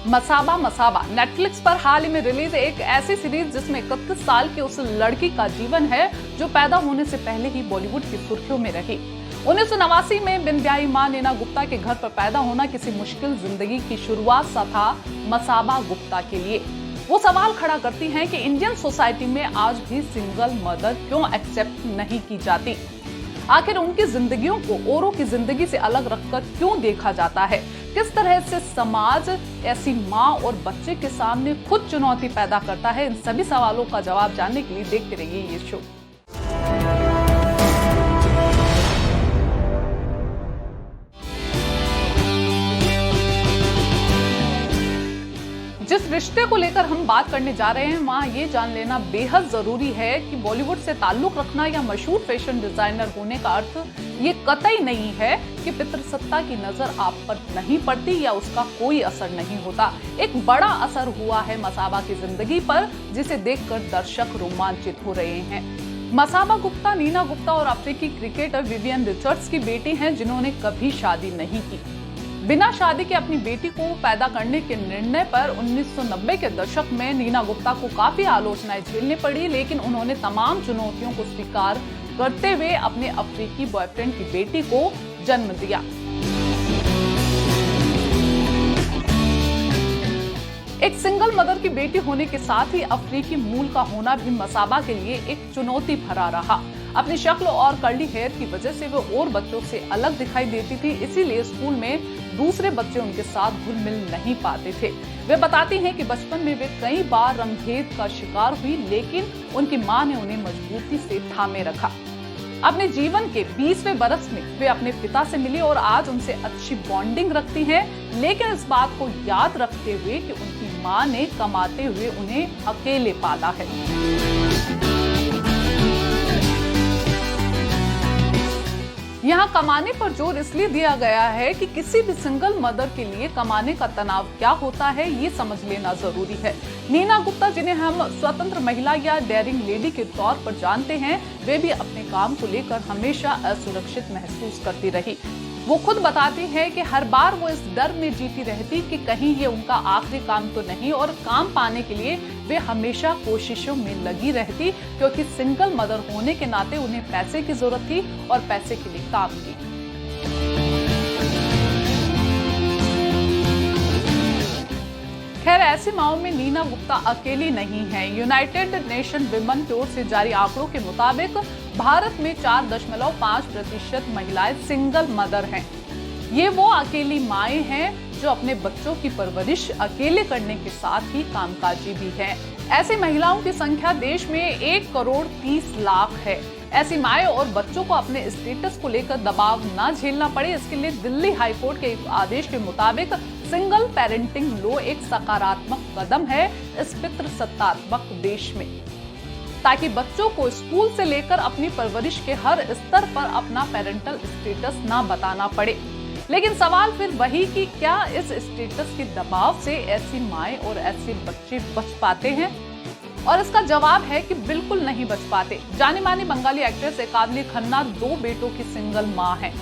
Masaba Masaba Netflix पर हाल ही में release एक ऐसी सीरीज जिसमें 31 साल की उस लड़की का जीवन है जो पैदा होने से पहले ही बॉलीवुड की सुर्खियों में रही। 1989 में बिन ब्याही मां नीना गुप्ता के घर पर पैदा होना किसी मुश्किल जिंदगी की शुरुआत सा था मसाबा गुप्ता के लिए। वो सवाल खड़ा करती हैं कि इंडियन सोसाइटी में आज भी सिंगल मदर क्यों एक्सेप्ट नहीं की जाती। आखिर उनकी जिंदगियों को औरों की जिंदगी से अलग रखकर क्यों देखा जाता है। किस तरह से समाज ऐसी माँ और बच्चे के सामने खुद चुनौती पैदा करता है। इन सभी सवालों का जवाब जानने के लिए देखते रहिए ये शो। जिस रिश्ते को लेकर हम बात करने जा रहे हैं वहां ये जान लेना बेहद जरूरी है कि बॉलीवुड से ताल्लुक रखना या मशहूर फैशन डिजाइनर होने का अर्थ ये कतई नहीं है कि पितृसत्ता की नजर आप पर नहीं पड़ती या उसका कोई असर नहीं होता। एक बड़ा असर हुआ है मसाबा की जिंदगी पर, जिसे देखकर दर्शक रोमांचित हो रहे हैं। मसाबा गुप्ता नीना गुप्ता और अफ्रीकी क्रिकेटर विवियन रिचर्ड्स की बेटी हैं, जिन्होंने कभी शादी नहीं की। बिना शादी के अपनी बेटी को पैदा करने के निर्णय पर 1990 के दशक में नीना गुप्ता को काफी आलोचनाएं झेलनी पड़ी, लेकिन उन्होंने तमाम चुनौतियों को स्वीकार करते हुए अपने अफ्रीकी बॉयफ्रेंड की बेटी को जन्म दिया। एक सिंगल मदर की बेटी होने के साथ ही अफ्रीकी मूल का होना भी मसाबा के लिए एक चुनौती भरा रहा। अपनी शक्ल और कर्ली हेयर की वजह से वो और बच्चों से अलग दिखाई देती थी, इसीलिए स्कूल में दूसरे बच्चे उनके साथ घुल मिल नहीं पाते थे। वे बताती हैं कि बचपन में वे कई बार रंगभेद का शिकार हुई, लेकिन उनकी मां ने उन्हें मजबूती से थामे रखा। अपने जीवन के 20वें बरस में वे अपने पिता से मिली और आज उनसे अच्छी बॉन्डिंग रखती हैं, लेकिन इस बात को याद रखते हुए कि उनकी मां ने कमाते हुए उन्हें अकेले पाला है। यहाँ कमाने पर जोर इसलिए दिया गया है कि किसी भी सिंगल मदर के लिए कमाने का तनाव क्या होता है ये समझ लेना जरूरी है। नीना गुप्ता, जिन्हें हम स्वतंत्र महिला या डेयरिंग लेडी के तौर पर जानते हैं, वे भी अपने काम को लेकर हमेशा असुरक्षित महसूस करती रही। वो खुद बताती है कि हर बार वो इस डर में जीती रहती कि कहीं ये उनका आखिरी काम तो नहीं, और काम पाने के लिए वे हमेशा कोशिशों में लगी रहती, क्योंकि सिंगल मदर होने के नाते उन्हें पैसे की जरूरत थी और पैसे के लिए काम की। खैर, ऐसी माओं में नीना गुप्ता अकेली नहीं है। यूनाइटेड नेशन विमेन की ओर से जारी आंकड़ों के मुताबिक भारत में 4.5% महिलाएं सिंगल मदर हैं। ये वो अकेली माएं हैं जो अपने बच्चों की परवरिश अकेले करने के साथ ही कामकाजी भी हैं। ऐसी महिलाओं की संख्या देश में 1,30,00,000 है। ऐसी माएं और बच्चों को अपने स्टेटस को लेकर दबाव न झेलना पड़े, इसके लिए दिल्ली हाईकोर्ट के एक आदेश के मुताबिक सिंगल पेरेंटिंग लॉ एक सकारात्मक कदम है इस पितृसत्तात्मक देश में, ताकि बच्चों को स्कूल से लेकर अपनी परवरिश के हर स्तर पर अपना पेरेंटल स्टेटस ना बताना पड़े। लेकिन सवाल फिर वही कि क्या इस स्टेटस के दबाव से ऐसी माएं और ऐसे बच्चे बच पाते हैं? और इसका जवाब है कि बिल्कुल नहीं बच पाते। जानी मानी बंगाली एक्ट्रेस एकादली खन्ना 2 बेटों की सिंगल मां हैं।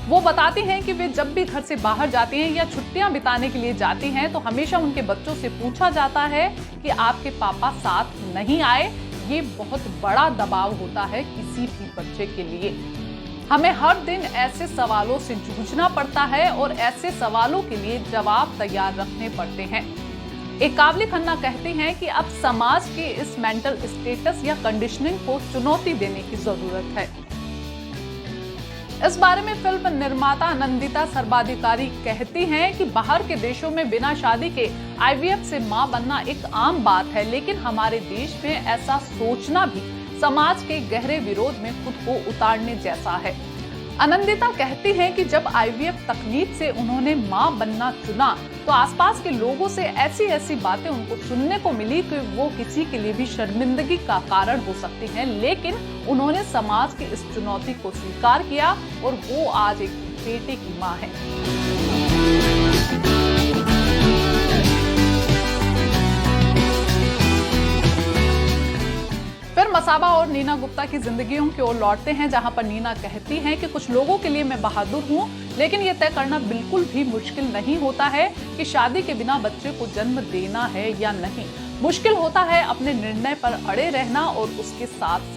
वो बताती हैं कि वे जब भी घर से बाहर जाती हैं या छुट्टियां बिताने के लिए जाती हैं तो हमेशा उनके बच्चों से पूछा जाता है कि आपके पापा साथ नहीं आए। ये बहुत बड़ा दबाव होता है किसी भी बच्चे के लिए। हमें हर दिन ऐसे सवालों से जूझना पड़ता है और ऐसे सवालों के लिए जवाब तैयार रखने पड़ते हैं। एकावली खन्ना कहती हैं कि अब समाज के इस मेंटल स्टेटस या कंडीशनिंग को चुनौती देने की जरूरत है। इस बारे में फिल्म निर्माता आनंदिता सर्वाधिकारी कहती हैं कि बाहर के देशों में बिना शादी के IVF से मां बनना एक आम बात है, लेकिन हमारे देश में ऐसा सोचना भी समाज के गहरे विरोध में खुद को उतारने जैसा है। आनंदिता कहती हैं कि जब IVF तकनीक से उन्होंने मां बनना चुना तो आसपास के लोगों से ऐसी बातें उनको सुनने को मिली कि वो किसी के लिए भी शर्मिंदगी का कारण हो सकती हैं, लेकिन उन्होंने समाज की इस चुनौती को स्वीकार किया और वो आज एक बेटे की मां है। फिर मसाबा और नीना गुप्ता की जिंदगियों की ओर लौटते हैं, जहां पर नीना कहती हैं कि कुछ लोगों के लिए मैं बहादुर हूं लेकिन ये तय करना बिल्कुल भी मुश्किल नहीं होता है कि शादी के बिना बच्चे को जन्म देना है या नहीं। मुश्किल होता है अपने निर्णय पर अड़े रहना और उसके साथ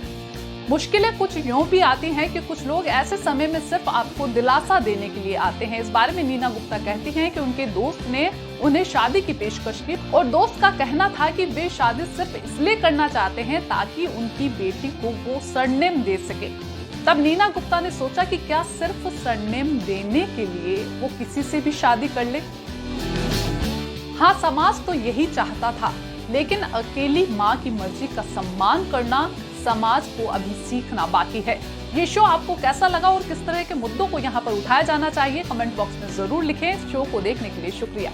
मुश्किलें कुछ यूं भी आती हैं कि कुछ लोग ऐसे समय में सिर्फ आपको दिलासा देने के लिए आते हैं। इस बारे में नीना गुप्ता कहती हैं कि उनके दोस्त ने उन्हें शादी की पेशकश की और दोस्त का कहना था कि वे शादी सिर्फ इसलिए करना चाहते हैं ताकि उनकी बेटी को वो सरनेम दे सके। तब नीना गुप्ता ने सोचा कि क्या सिर्फ सरनेम देने के लिए वो किसी से भी शादी कर ले। हाँ, समाज तो यही चाहता था, लेकिन अकेली माँ की मर्जी का सम्मान करना समाज को अभी सीखना बाकी है। ये शो आपको कैसा लगा और किस तरह के मुद्दों को यहाँ पर उठाया जाना चाहिए, कमेंट बॉक्स में जरूर लिखें। शो को देखने के लिए शुक्रिया।